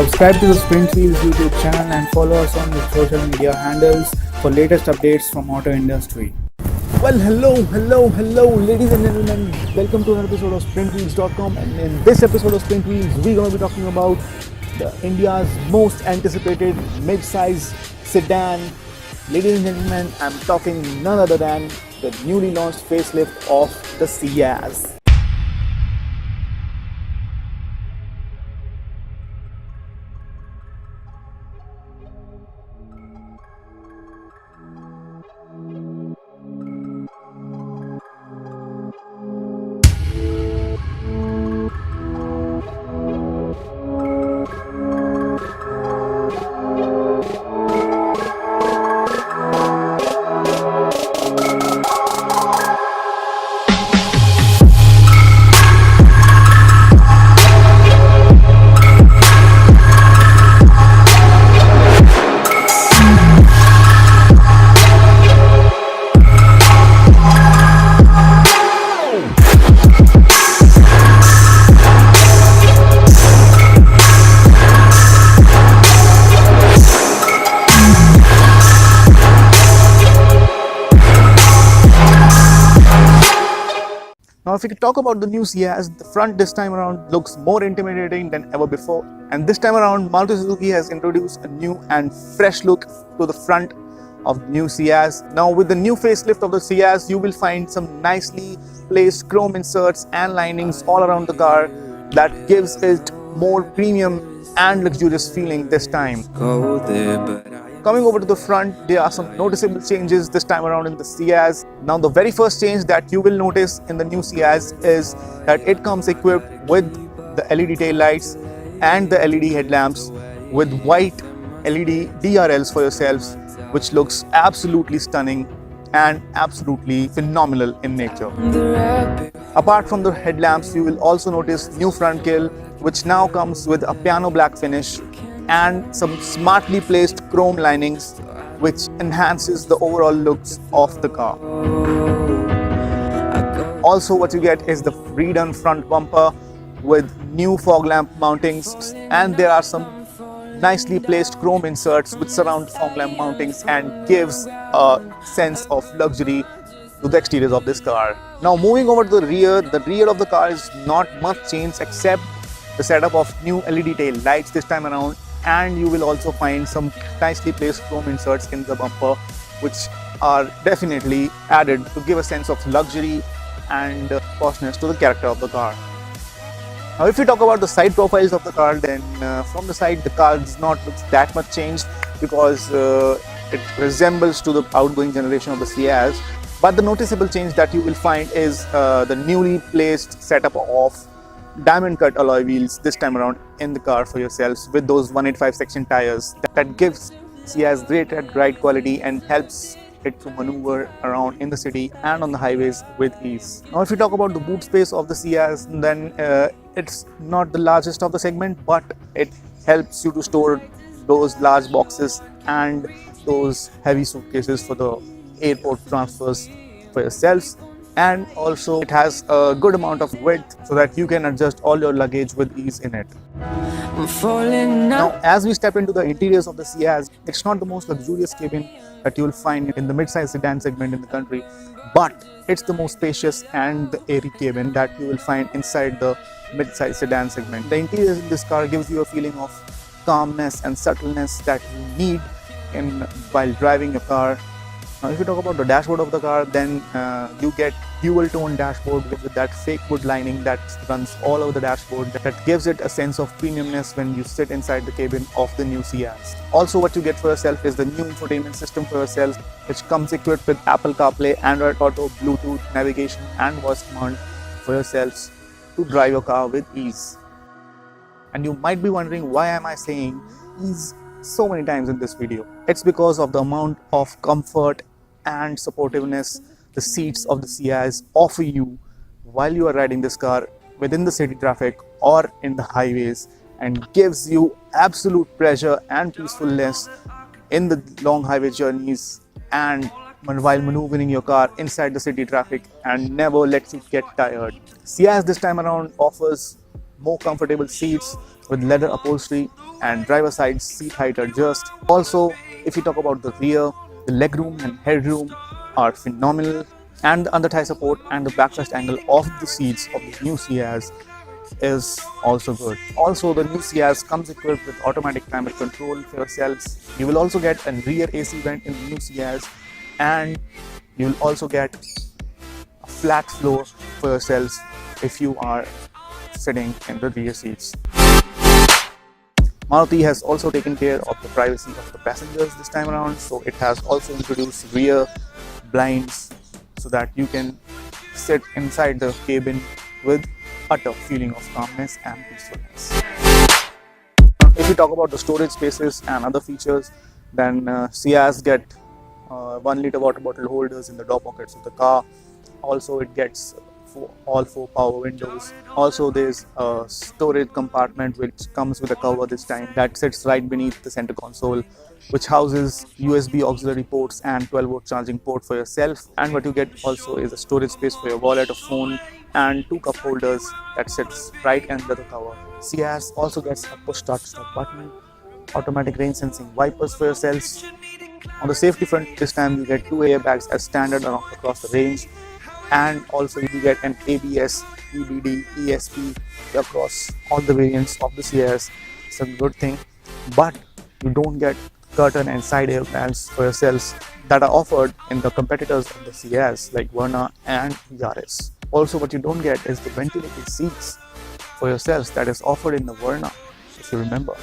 Subscribe to the Sprintwheelz YouTube channel and follow us on the social media handles for latest updates from auto industry. Well, hello, ladies and gentlemen. Welcome to another episode of Sprintwheelz.com. And in this episode of Sprintwheelz, we're going to be talking about India's most anticipated mid-size sedan. Ladies and gentlemen, I'm talking none other than the newly launched facelift of the Ciaz. Now, if we could talk about the new Ciaz, the front this time around looks more intimidating than ever before. And this time around, Maruti Suzuki has introduced a new and fresh look to the front of the new Ciaz. Now, with the new facelift of the Ciaz, you will find some nicely placed chrome inserts and linings all around the car that gives it more premium and luxurious feeling this time. Coming over to the front, there are some noticeable changes this time around in the Ciaz. Now, the very first change that you will notice in the new Ciaz is that it comes equipped with the LED tail lights and the LED headlamps with white LED DRLs for yourselves, which looks absolutely stunning and absolutely phenomenal in nature. Apart from the headlamps, you will also notice new front grille, which now comes with a piano black finish and some smartly placed chrome linings, which enhances the overall looks of the car. Also, what you get is the redone front bumper with new fog lamp mountings, and there are some nicely placed chrome inserts which surround fog lamp mountings and gives a sense of luxury to the exterior of this car. Now, moving over to the rear of the car is not much changed except the setup of new LED tail lights this time around, and you will also find some nicely placed chrome inserts in the bumper, which are definitely added to give a sense of luxury and poshness to the character of the car. Now, if we talk about the side profiles of the car, then from the side the car does not look that much changed because it resembles to the outgoing generation of the Ciaz. But the noticeable change that you will find is the newly placed setup of diamond cut alloy wheels this time around in the car for yourselves with those 185 section tires that gives Ciaz great ride quality and helps it to maneuver around in the city and on the highways with ease. Now, if you talk about the boot space of the Ciaz, then it's not the largest of the segment, but it helps you to store those large boxes and those heavy suitcases for the airport transfers for yourselves. And also it has a good amount of width so that you can adjust all your luggage with ease in it. Now, as we step into the interiors of the Ciaz, it's not the most luxurious cabin that you will find in the mid-size sedan segment in the country, but it's the most spacious and the airy cabin that you will find inside the mid-size sedan segment. The interiors in this car gives you a feeling of calmness and subtleness that you need while driving your car. Now, if you talk about the dashboard of the car, then you get dual tone dashboard with that fake wood lining that runs all over the dashboard that gives it a sense of premiumness when you sit inside the cabin of the new Ciaz. Also, what you get for yourself is the new infotainment system for yourself, which comes equipped with Apple CarPlay, Android Auto, Bluetooth, navigation and voice command for yourselves to drive your car with ease. And you might be wondering, why am I saying ease so many times in this video? It's because of the amount of comfort and supportiveness the seats of the Ciaz offer you while you are riding this car within the city traffic or in the highways, and gives you absolute pleasure and peacefulness in the long highway journeys and while maneuvering your car inside the city traffic, and never lets you get tired. Ciaz this time around offers more comfortable seats with leather upholstery and driver side seat height adjust. Also, if you talk about the rear, the legroom and headroom are phenomenal, and the under thigh support and the backrest angle of the seats of the new Ciaz is also good. Also, the new Ciaz comes equipped with automatic climate control for yourselves. You will also get a rear AC vent in the new Ciaz, and you will also get a flat floor for yourselves if you are sitting in the rear seats. Maruti has also taken care of the privacy of the passengers this time around, so it has also introduced rear blinds so that you can sit inside the cabin with utter feeling of calmness and peacefulness. If we talk about the storage spaces and other features, then Ciaz get 1 liter water bottle holders in the door pockets of the car. Also, it gets all 4 power windows. Also, there's a storage compartment which comes with a cover this time that sits right beneath the center console, which houses USB auxiliary ports and 12-volt charging port for yourself. And what you get also is a storage space for your wallet, a phone, and 2 cup holders that sits right under the cover. Ciaz also gets a push start stop button, automatic rain sensing wipers for yourselves. On the safety front, this time you get 2 airbags as standard across the range, and also you get an ABS, EBD, ESP across all the variants of the Ciaz. It's a good thing, but you don't get curtain and side airbags for yourselves that are offered in the competitors of the Ciaz like Verna and Yaris. Also, what you don't get is the ventilated seats for yourselves that is offered in the Verna, if you remember.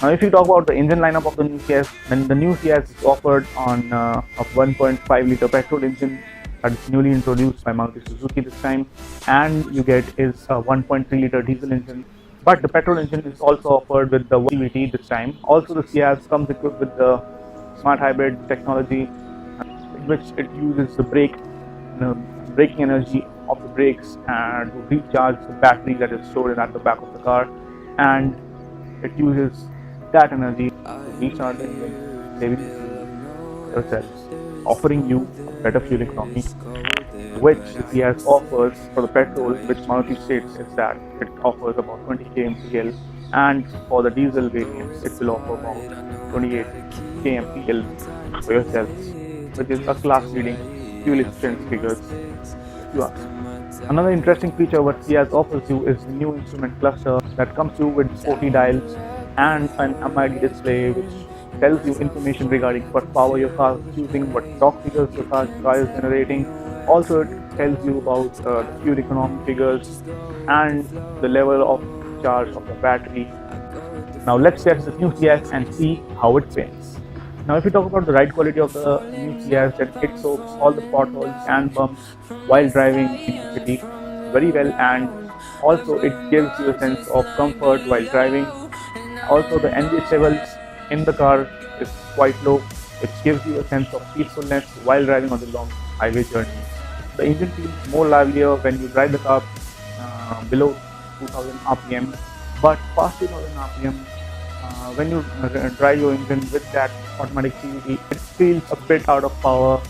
Now, if you talk about the engine lineup of the new Ciaz, then the new Ciaz is offered on a 1.5 liter petrol engine that is newly introduced by Maruti Suzuki this time, and you get is a 1.3 liter diesel engine. But the petrol engine is also offered with the CVT this time. Also, the Ciaz comes equipped with the smart hybrid technology, which it uses the braking energy of the brakes and to recharge the battery that is stored at the back of the car, and it uses that energy to recharge the engine, saving fuel yourselves, offering you a better fuel economy, which the Ciaz offers for the petrol, which Maruti states is that it offers about 20 kmpl, and for the diesel variants it will offer about 28 kmpl for yourselves, which is a class-leading fuel efficiency figures if you ask. Another interesting feature what Ciaz offers you is the new instrument cluster that comes through with 40 dials and an MID display which tells you information regarding what power your car is using, what torque figures your car is generating. Also, it tells you about the fuel economy figures and the level of charge of the battery. Now let's test this new Ciaz and see how it fares. Now, if you talk about the ride quality of the new Ciaz, then it soaks all the potholes and bumps while driving in the city very well, and also it gives you a sense of comfort while driving. Also, the NVH levels in the car is quite low, which gives you a sense of peacefulness while driving on the long highway journeys. The engine feels more livelier when you drive the car below 2000 RPM, but past 2000 RPM, when you drive your engine with that automatic CVT, it feels a bit out of power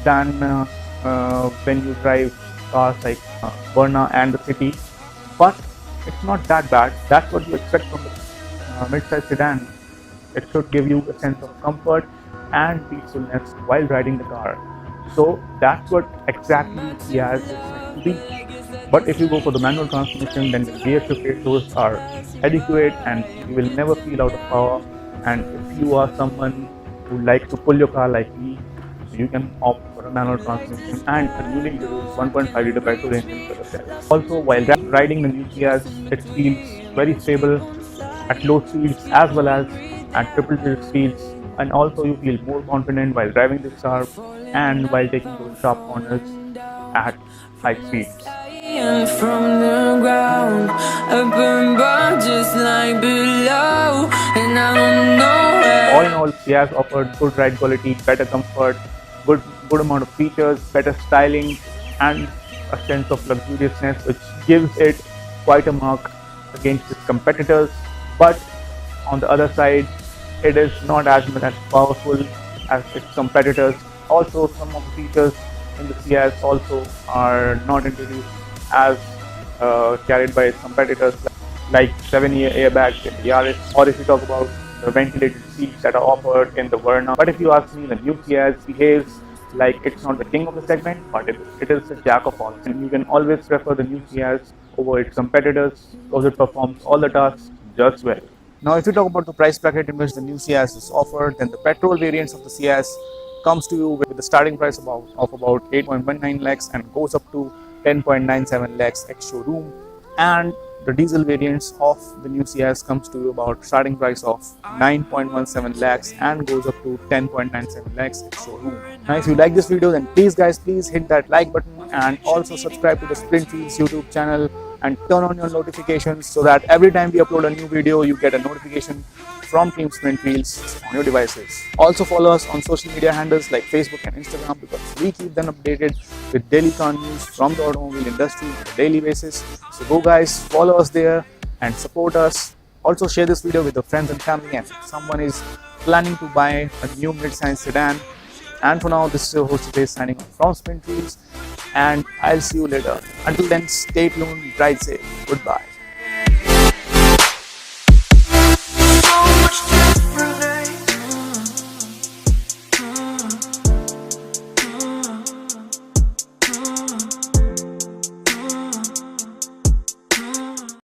than when you drive cars like Verna and the city, but it's not that bad. That's what you expect from the mid-size sedan. It should give you a sense of comfort and peacefulness while riding the car. So that's what exactly Ciaz is meant to be. But if you go for the manual transmission, then the gear shift ratios are adequate and you will never feel out of power. And if you are someone who likes to pull your car like me, you can opt for a manual transmission and a newly introduced 1.5 liter petrol engine for yourself. Also, while riding the new Ciaz, it feels very stable at low speeds as well as at triple-digit speeds, and also you feel more confident while driving this car and while taking those sharp corners at high speeds. From the ground, up above, just like below, and I don't know where. All in all, Ciaz offered good ride quality, better comfort, good amount of features, better styling, and a sense of luxuriousness, which gives it quite a mark against its competitors. But on the other side, it is not as much as powerful as its competitors. Also, some of the features in the Ciaz also are not introduced as carried by its competitors. like 7-year airbags in the Yaris, or if you talk about the ventilated seats that are offered in the Verna. But if you ask me, the new Ciaz behaves like it's not the king of the segment, but it is the jack of all. And you can always prefer the new Ciaz over its competitors because it performs all the tasks just well. Now, if you talk about the price bracket in which the new Ciaz is offered, then the petrol variants of the Ciaz comes to you with the starting price of about 8.19 lakhs and goes up to 10.97 lakhs ex-showroom, and the diesel variants of the new Ciaz comes to you about starting price of 9.17 lakhs and goes up to 10.97 lakhs ex-showroom. Now, if you like this video, then please hit that like button and also subscribe to the Sprintwheelz YouTube channel and turn on your notifications so that every time we upload a new video, you get a notification from Team Sprintwheelz on your devices. Also follow us on social media handles like Facebook and Instagram because we keep them updated with daily car news from the automobile industry on a daily basis. So go guys, follow us there and support us. Also share this video with your friends and family, and if someone is planning to buy a new mid-size sedan. And for now, this is your host today signing off from Sprintwheelz, and I'll see you later. Until then, stay tuned, ride safe, goodbye.